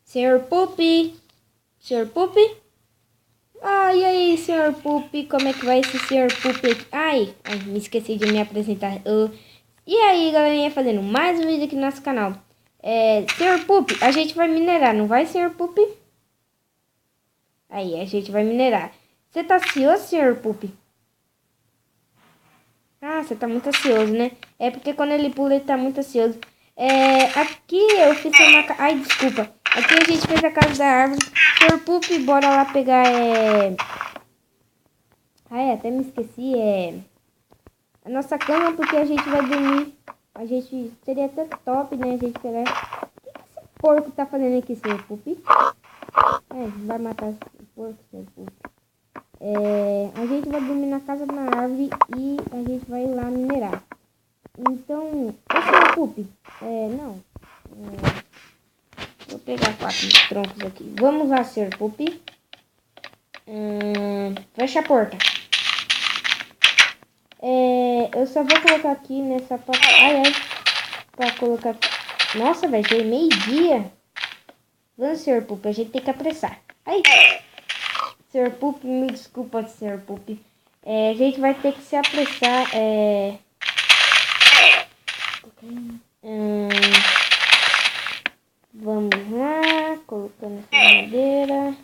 Senhor Pupi? Senhor Pupi? Ah, e aí, Senhor Pupi? Como é que vai esse Senhor Pupi aqui? Ai, me esqueci de me apresentar. E aí, galerinha, fazendo mais um vídeo aqui no nosso canal. Senhor Pupi, a gente vai minerar, não vai, Senhor Pupi? Aí, a gente vai minerar. Você tá ansioso, Senhor Pupi? Ah, você tá muito ansioso, né? É porque quando ele pula, ele tá muito ansioso. Aqui eu fiz uma... Ai, desculpa. Aqui a gente fez a casa da árvore. Senhor Pupi, bora lá pegar, até me esqueci, a nossa cama, porque a gente vai dormir. A gente... Seria até top, né? A gente pegar... O que esse porco tá fazendo aqui, Senhor Pupi? Vai matar o porco, Senhor Pupi. A gente vai dormir na casa da árvore e a gente vai lá minerar. Então, Senhor Pupi, não. Vou pegar 4 troncos aqui. Vamos lá, Senhor Pupi. Fecha a porta. Eu só vou colocar aqui nessa porta. Pra colocar aqui. Nossa, velho, já é meio-dia. Vamos, Senhor Pupi, a gente tem que apressar. Ai, Senhor Pupi, me desculpa, Senhor Pupi. A gente vai ter que se apressar. Vamos lá, colocando essa madeira.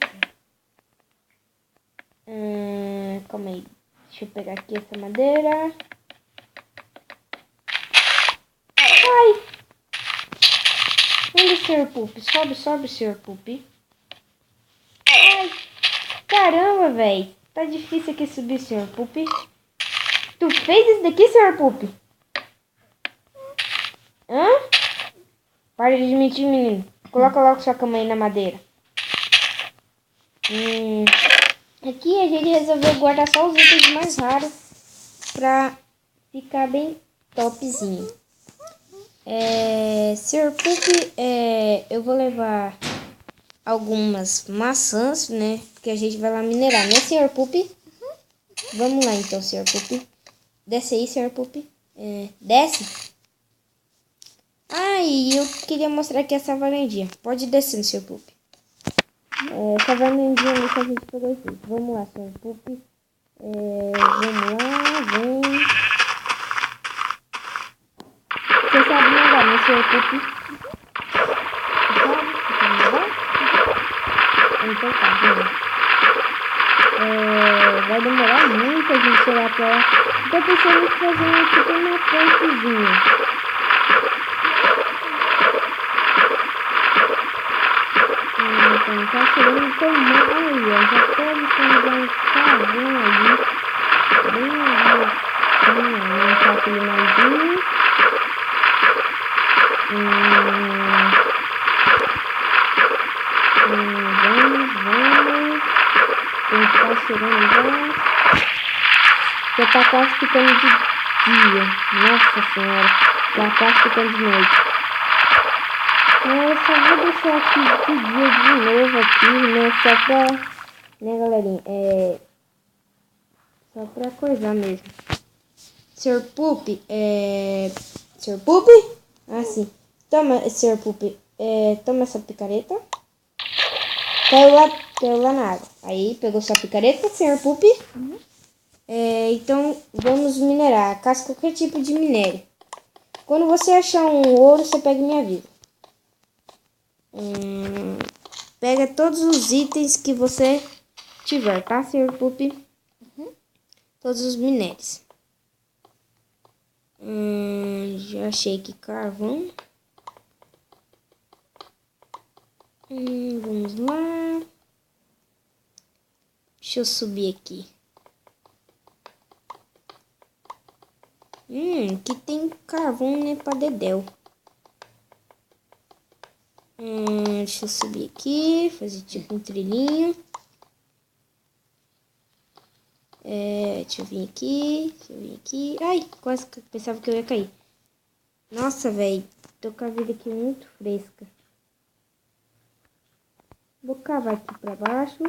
Calma aí. Deixa eu pegar aqui essa madeira. Ai! Onde, Senhor Pupi? Sobe, Senhor Pupi. Ai! Caramba, velho. Tá difícil aqui subir, Senhor Pupi. Tu fez isso daqui, Senhor Pupi? Hã? Para de mentir, menino. Coloca logo sua cama aí na madeira. Aqui a gente resolveu guardar só os itens mais raros pra ficar bem topzinho. Senhor Pupi, eu vou levar algumas maçãs, né? Porque a gente vai lá minerar, né, Senhor Pupi? Vamos lá então, Senhor Pupi. Desce aí, Senhor Pupi. Desce. E eu queria mostrar aqui essa varandinha. Pode descer, Senhor Pupi. Essa varandinha ali que a gente pegou aqui. Vamos lá, Senhor Pupi. Vamos lá, vem. Você sabe nadar, né, Senhor Pupi? Você sabe nadar? Então tá, vamos. Vai demorar muito a gente chegar pra lá. Tô pensando em fazer tipo uma pontezinha. Então tá chegando tamanho aí, ó. Já pode pegar um carvão ali. Bem ali. Vamos aquele maldinho. Vamos. Tem que estar chegando já. Já tá quase ficando de dia. Nossa senhora. Já quase ficando de noite. Eu só vou deixar aqui de dia de novo aqui, né? Só pra... Né, galerinha? Só pra coisar mesmo. Senhor Pupi, Senhor Pupi? Sim. Toma, Senhor Pupi. Toma essa picareta. Caiu lá na água. Aí, pegou sua picareta, Senhor Pupi. Então, vamos minerar. Caça qualquer tipo de minério. Quando você achar um ouro, você pega e me avisa. Pega todos os itens que você tiver, tá, Senhor Pupi? Todos os minérios. Já achei aqui carvão. Vamos lá. Deixa eu subir aqui. Aqui tem carvão, né, pra dedéu. Deixa eu subir aqui, fazer tipo um trilhinho. Deixa eu vir aqui. Ai, quase que eu pensava que eu ia cair. Nossa, velho, tô com a vida aqui muito fresca. Vou cavar aqui pra baixo.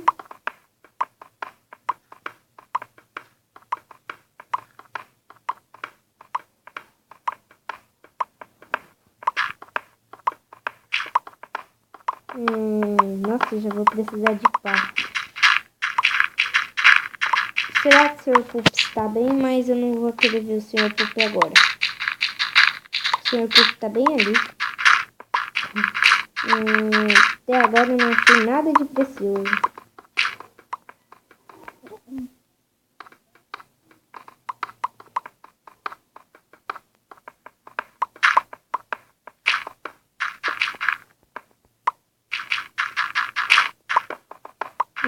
Nossa, já vou precisar de pá. Será que o Sr. Pup está bem? Mas eu não vou querer ver o Sr. Pup agora. O Sr. Pup está bem ali. Até agora eu não achei nada de precioso.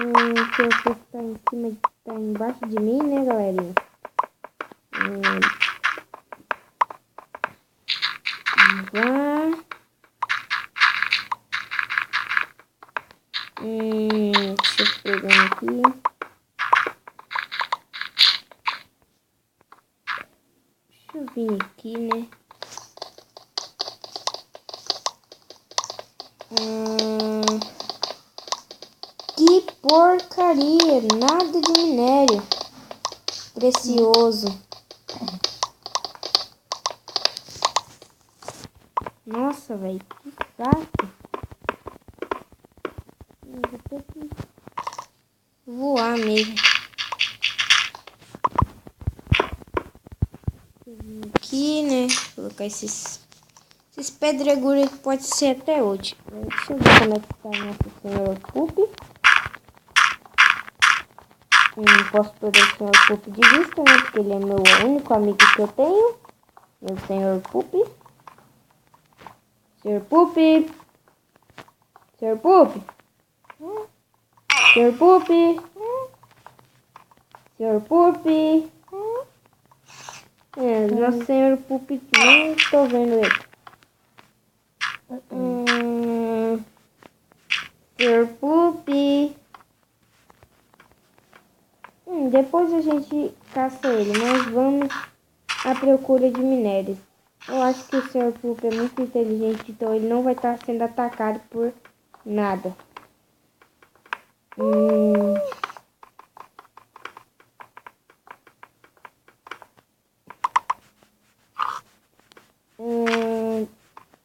O Sr. Pup tá em cima, tá embaixo de mim, né, galerinha? Vá. Deixa eu pegar aqui. Deixa eu vir aqui, né? Que porcaria! Nada de minério precioso. Nossa, velho, que saco. Eu vou ter que voar mesmo. Aqui, né? Colocar esses pedregulhos que pode ser até útil. Deixa eu ver como é que tá o nosso Sr. Pup. Eu não posso perder o Sr. Pup de vista, né? Porque ele é meu único amigo que eu tenho. Meu Sr. Pup. Sr. Pup. Sr. Pup. Sr. Pup. Sr. Pup. Nosso Sr. Pup, nem estou vendo ele. Sr. Pup. Depois a gente caça ele, mas vamos à procura de minérios. Eu acho que o Sr. Pup é muito inteligente, então ele não vai estar sendo atacado por nada.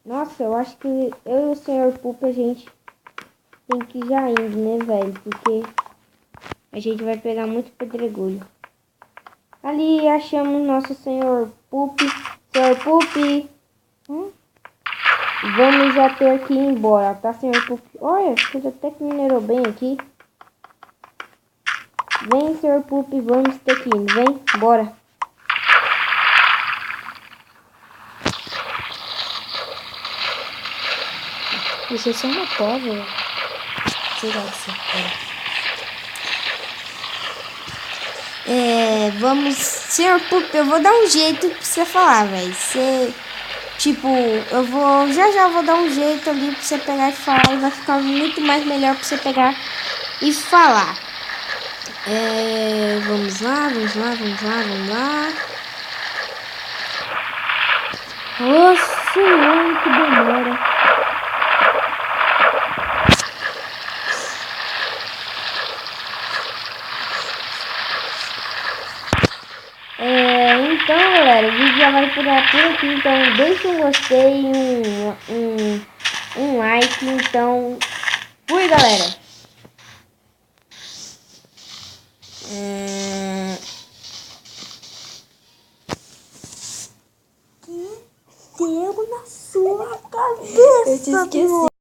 Nossa, eu acho que eu e o Sr. Pup a gente tem que ir já indo, né, velho? Porque a gente vai pegar muito pedregulho. Ali achamos nosso Sr. Pup. Sr. Pup. Vamos já ter que ir embora, tá, Sr. Pup? Olha, você até que minerou bem aqui. Vem, Sr. Pup, vamos ter que ir. Vem, bora. Isso é só uma cova. Será que você vamos... Sr. Pup, eu vou dar um jeito pra você falar, velho. Você... Tipo, eu vou... Já vou dar um jeito ali pra você pegar e falar. E vai ficar muito mais melhor pra você pegar e falar. Vamos lá. Nossa, que demora. Então, galera, o vídeo já vai por aqui, então deixa um gostei, um like, então fui, galera. Que deu na sua cabeça? Eu te esqueci.